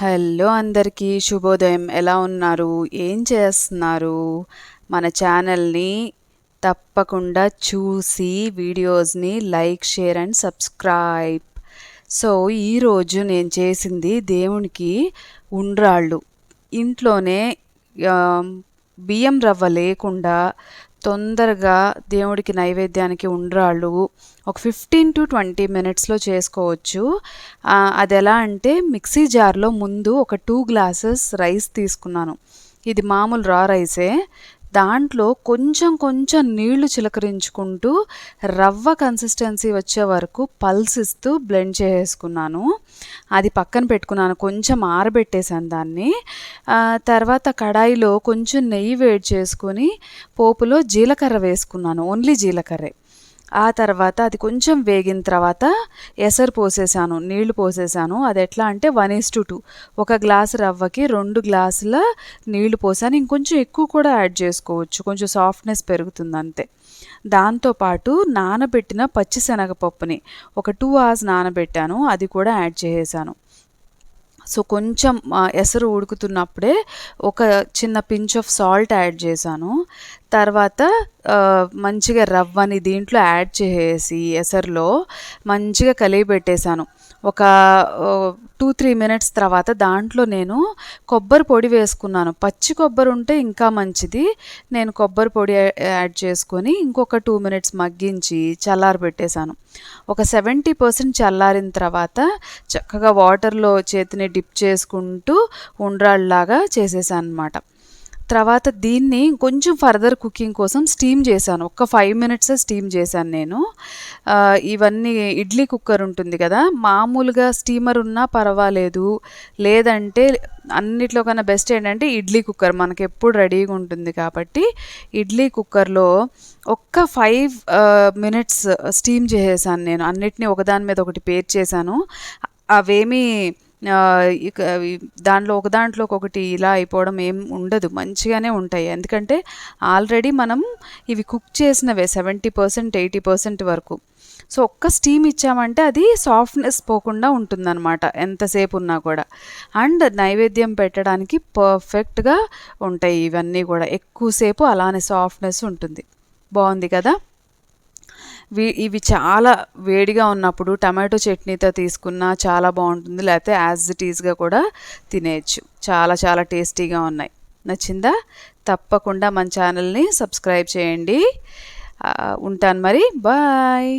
Hello అందరికీ శుభోదయం. ఎలా ఉన్నారు? ఏం చేస్తున్నారు? మన ఛానల్ని తప్పకుండా చూసి వీడియోస్ని like, share and subscribe. So ఈరోజు నేను చేసింది దేవునికి ఉండ్రాళ్ళు. ఇంట్లోనే బియ్యం రవ్వ లేకుండా తొందరగా దేవుడికి నైవేద్యానికి ఉండ్రాళ్ళు ఒక 15 to 20 మినిట్స్లో చేసుకోవచ్చు. అది ఎలా అంటే మిక్సీ జార్లో ముందు ఒక 2 గ్లాసెస్ రైస్ తీసుకున్నాను. ఇది మామూలు రా రైసే. దాంట్లో కొంచెం కొంచెం నీళ్లు చిలకరించుకుంటూ రవ్వ కన్సిస్టెన్సీ వచ్చే వరకు పల్స్ ఇస్తూ బ్లెండ్ చేసుకున్నాను. అది పక్కన పెట్టుకున్నాను. కొంచెం ఆరబెట్టేశాను దాన్ని. తర్వాత కడాయిలో కొంచెం నెయ్యి వేడి చేసుకొని పోపులో జీలకర్ర వేసుకున్నాను. ఓన్లీ జీలకర్రే. ఆ తర్వాత అది కొంచెం వేగిన తర్వాత ఎసరు పోసేసాను, నీళ్లు పోసేసాను. అది ఎట్లా అంటే 1:2. ఒక గ్లాసు రవ్వకి 2 గ్లాసుల నీళ్లు పోసాను. ఇంకొంచెం ఎక్కువ కూడా యాడ్ చేసుకోవచ్చు, కొంచెం సాఫ్ట్నెస్ పెరుగుతుంది అంతే. దాంతోపాటు నానబెట్టిన పచ్చిశనగపప్పుని ఒక 2 hours నానబెట్టాను, అది కూడా యాడ్ చేసేసాను. సో కొంచెం ఎసరు ఉడుకుతున్నప్పుడే ఒక చిన్న పించ్ ఆఫ్ సాల్ట్ యాడ్ చేశాను. తర్వాత మంచిగా రవ్వని దీంట్లో యాడ్ చేసేసి ఎసరులో మంచిగా కలిగి పెట్టేశాను. ఒక 2-3 మినిట్స్ తర్వాత దాంట్లో నేను కొబ్బరి పొడి వేసుకున్నాను. పచ్చి కొబ్బరి ఉంటే ఇంకా మంచిది. నేను కొబ్బరి పొడి యాడ్ చేసుకొని ఇంకొక 2 మినిట్స్ మగ్గించి చల్లారబెట్టేశాను. ఒక 70% చల్లారిన తర్వాత చక్కగా వాటర్లో చేతిని డిప్ చేసుకుంటూ ఉండ్రాళ్ళలాగా చేసేసాను అన్నమాట. తర్వాత దీన్ని కొంచెం ఫర్దర్ కుకింగ్ కోసం స్టీమ్ చేశాను. ఒక 5 మినిట్స్ స్టీమ్ చేశాను నేను. ఇవన్నీ ఇడ్లీ కుక్కర్ ఉంటుంది కదా, మామూలుగా స్టీమర్ ఉన్నా పర్వాలేదు. లేదంటే అన్నిట్లో కన్నా బెస్ట్ ఏంటంటే ఇడ్లీ కుక్కర్, మనకి ఎప్పుడు రెడీగా ఉంటుంది కాబట్టి ఇడ్లీ కుక్కర్లో ఒక్క 5 మినిట్స్ స్టీమ్ చేసేసాను నేను. అన్నిటినీ ఒకదాని మీద ఒకటి పేర్చేసాను. అవేమీ దాంట్లో ఒకదాంట్లోకి ఇలా అయిపోవడం ఏం ఉండదు, మంచిగానే ఉంటాయి. ఎందుకంటే ఆల్రెడీ మనం ఇవి కుక్ చేసినవే 70% 80% వరకు. సో ఒక్క స్టీమ్ ఇచ్చామంటే అది సాఫ్ట్నెస్ పోకుండా ఉంటుందన్నమాట ఎంతసేపు ఉన్నా కూడా. అండ్ నైవేద్యం పెట్టడానికి పర్ఫెక్ట్గా ఉంటాయి ఇవన్నీ కూడా. ఎక్కువసేపు అలానే సాఫ్ట్నెస్ ఉంటుంది. బాగుంది కదా. ఇవి చాలా వేడిగా ఉన్నప్పుడు టమాటో చట్నీతో తీసుకున్నా చాలా బాగుంటుంది, లేకపోతే యాజ్ ఇట్ ఈజ్గా కూడా తినేయచ్చు. చాలా చాలా టేస్టీగా ఉన్నాయి. నచ్చిందా? తప్పకుండా మన ఛానల్ని సబ్స్క్రైబ్ చేయండి. ఉంటాను మరి. బాయ్.